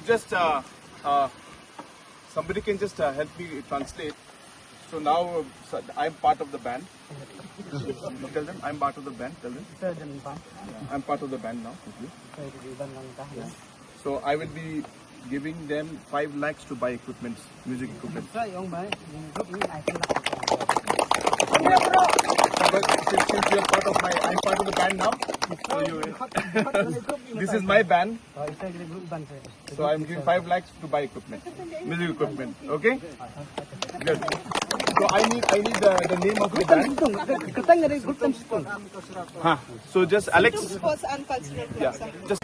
just somebody can just help me translate. So now I'm part of the band. Tell them I'm part of the band. Tell them I'm part of the band now. So I will be giving them 5 lakhs to buy equipment, music equipment. But since you're part of I'm part of the band now. So this is my band. So I'm giving 5 lakhs to buy equipment, music equipment. Okay? Good. So I need the name of the band. So just Alex. Sports and cultural club. Yeah. Just.